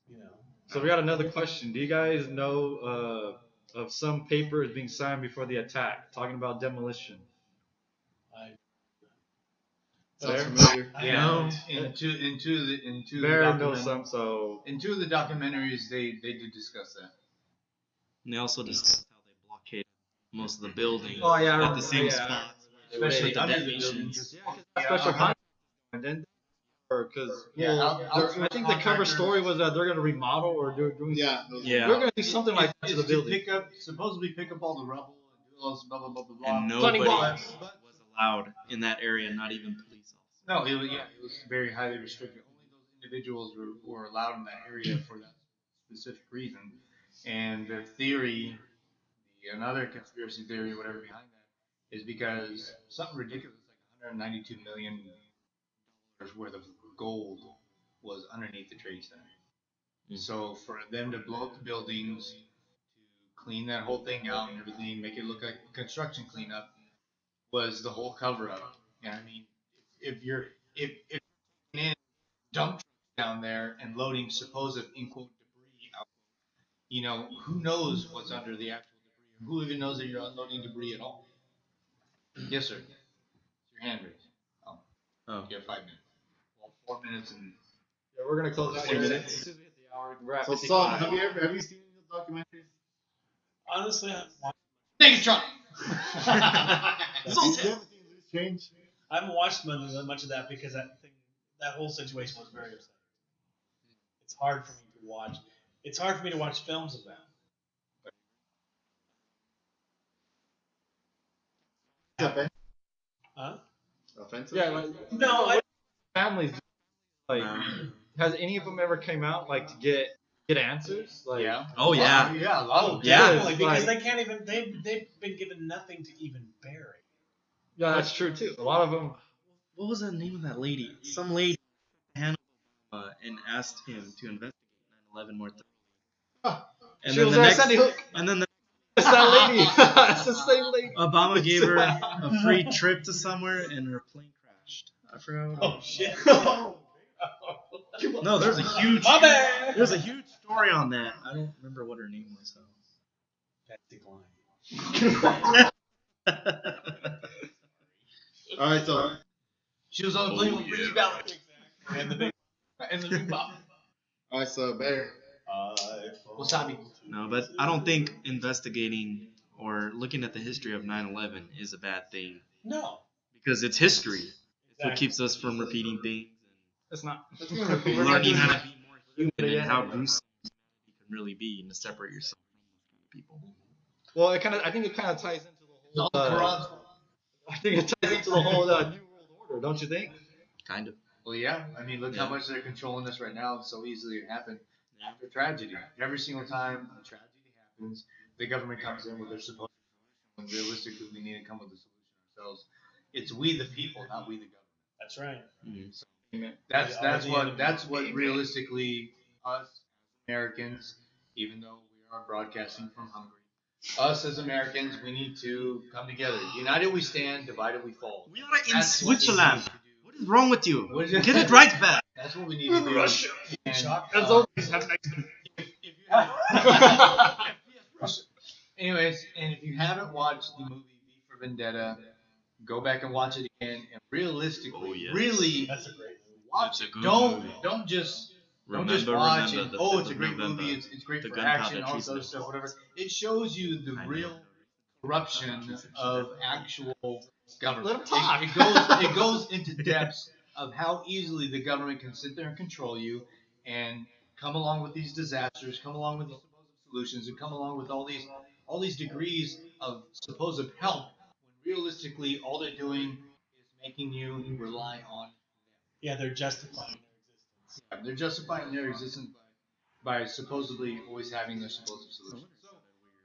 You know. So we got another question. Do you guys know of some papers being signed before the attack, talking about demolition? Sounds familiar. Yeah. Into the Bear knows documentary. some, so In two of the documentaries, they did discuss that. And they also discussed how they blockaded most of the buildings Oh, yeah, I at the same remember, yeah. spots. Especially the under the detonations. buildings. special content, and then because I think the cover story was that they're gonna remodel or they're doing. Yeah. Yeah. They're gonna do something like that to the It's building. supposedly pick up all the rubble and do all this blah blah blah blah blah. And Funny nobody bombs. was allowed in that area, not even police officers. No, it was very highly restricted. Only those individuals were allowed in that area for that specific reason. And the theory, another conspiracy theory, whatever behind that, is because something ridiculous like $192 million worth of gold was underneath the trade center. So for them to blow up the buildings, to clean that whole thing out and everything, make it look like construction cleanup, was the whole cover up. And I mean, if you're taking in dump trucks down there and loading supposed in quote debris out, who knows what's under the actual debris? Who even knows that you're unloading debris at all? Yes, sir. Your hand raised. Oh. You have 5 minutes. Well, 4 minutes and Yeah, we're gonna close this 40 here. minutes. As soon as we hit the hour, we're at So, 55. have you seen those documentaries? Honestly, Negatron. Have you ever seen Loose Change? I haven't watched much of that because that whole situation was very upsetting. It's hard for me to watch. It's hard for me to watch films of that. Huh? Offensive? Yeah, like No, families. Like, has any of them ever came out like to get answers? Like, Yeah. Oh yeah. Yeah, a lot of Yeah. definitely, because like- they can't even. They've been given nothing to even bury. yeah, that's true too. A lot of them. What was the name of that lady? Some lady handled and asked him to investigate 9/11 more thoroughly. And She then was the at next, Sandy Hook. and then It's that lady. It's the same lady. Obama gave her a free trip to somewhere, and her plane crashed. I forgot. Oh shit! No, there's a huge. My bad. There's a huge story on that. I don't remember what her name was though. All right, so She was on the plane with Richie Valens. And the big. And the big bop. all right, so Bear. Wasabi. No, but I don't think investigating or looking at the history of 9/11 is a bad thing No. because it's history. It's what Exactly. keeps us from repeating things It's not. and learning how to be more human and how gruesome humanity can really be, and to separate yourself from those people. Well, I think it kind of ties into the whole. I think it ties into the whole New World Order, don't you think? Kind of. Well, yeah. I mean, look how much they're controlling us right now. So easily it happened after tragedy. Every single time a tragedy happens, the government comes in with their supposed solution. When realistically, we need to come with a solution ourselves. It's we the people, not we the government. That's right. So that's the what enemy. realistically us Americans, even though we are broadcasting from Hungary, us as Americans, we need to come together. United we stand, divided we fall. We are in That's what we Switzerland. need to do. What is wrong with you? What is it? Get it right back. That's what we need to do. Russia. And, That's always if you have, Russia. Anyways, and if you haven't watched the movie V for Vendetta, go back and watch it again. And realistically, really That's a great movie. watch It's a it. good Don't movie. don't just Remember watch the it. 5th Oh, it's a of great November, movie. It's great the for gunpowder action, all this other treason. stuff, whatever. It shows you the I real know. corruption of actual government. Let him talk. It goes into depths of how easily the government can sit there and control you and come along with these disasters, come along with these supposed solutions, and come along with all these degrees of supposed help when realistically all they're doing is making you rely on them. Yeah, they're justifying their existence. Yeah, they're justifying their existence by supposedly always having their supposed solution. So,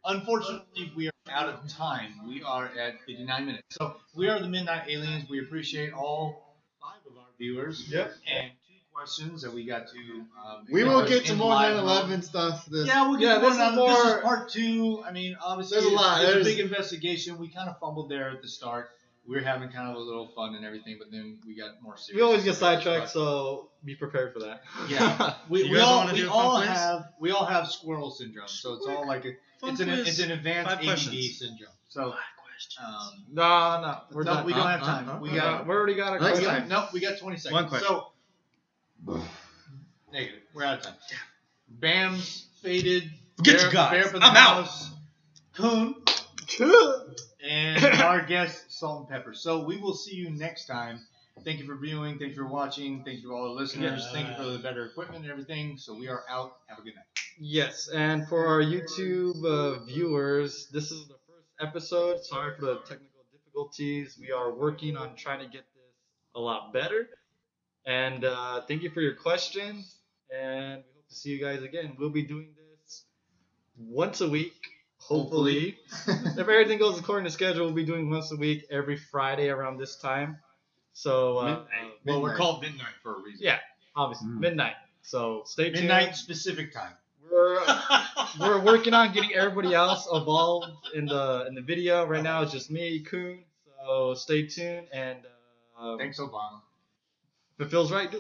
unfortunately, we are out of time. We are at 59 minutes. So, we are the Midnight Aliens. We appreciate all 5 of our viewers. Yep. And 2 questions that we got to. We will acknowledge get some in more live 9/11 mode. stuff. Yeah, we'll get this more. is This is more- part 2. I mean, obviously, There's a lot. It's a There's- big investigation. We kind of fumbled there at the start. We were having kind of a little fun and everything, but then we got more serious. We always get sidetracked, so be prepared for that. Yeah, You guys wanna do a fun quiz? we all have squirrel syndrome, so it's all like it's an advanced 5 ADD questions. syndrome. So No, we're no, done. we don't have time. We got We already got a Next question. time. no, we got 20 seconds. One question. So negative. We're out of time. Bam's faded. Forget you guys. Bear for the I'm out. house. Coon. And our guest, Salt and Pepper. So we will see you next time. Thank you for viewing. Thank you for watching. Thank you for all the listeners. Thank you for the better equipment and everything. So we are out. Have a good night. Yes, and for our YouTube viewers, this is the first episode. Sorry for the technical difficulties. We are working on trying to get this a lot better. And thank you for your questions. And we hope to see you guys again. We'll be doing this once a week, hopefully. If everything goes according to schedule, we'll be doing once a week every Friday around this time. So, Well, we're called Midnight for a reason. yeah, obviously, midnight. So stay tuned. Midnight specific time. We're working on getting everybody else involved in the video. Right now it's just me, Coon. So stay tuned and Thanks, Obama. if it feels right, do it.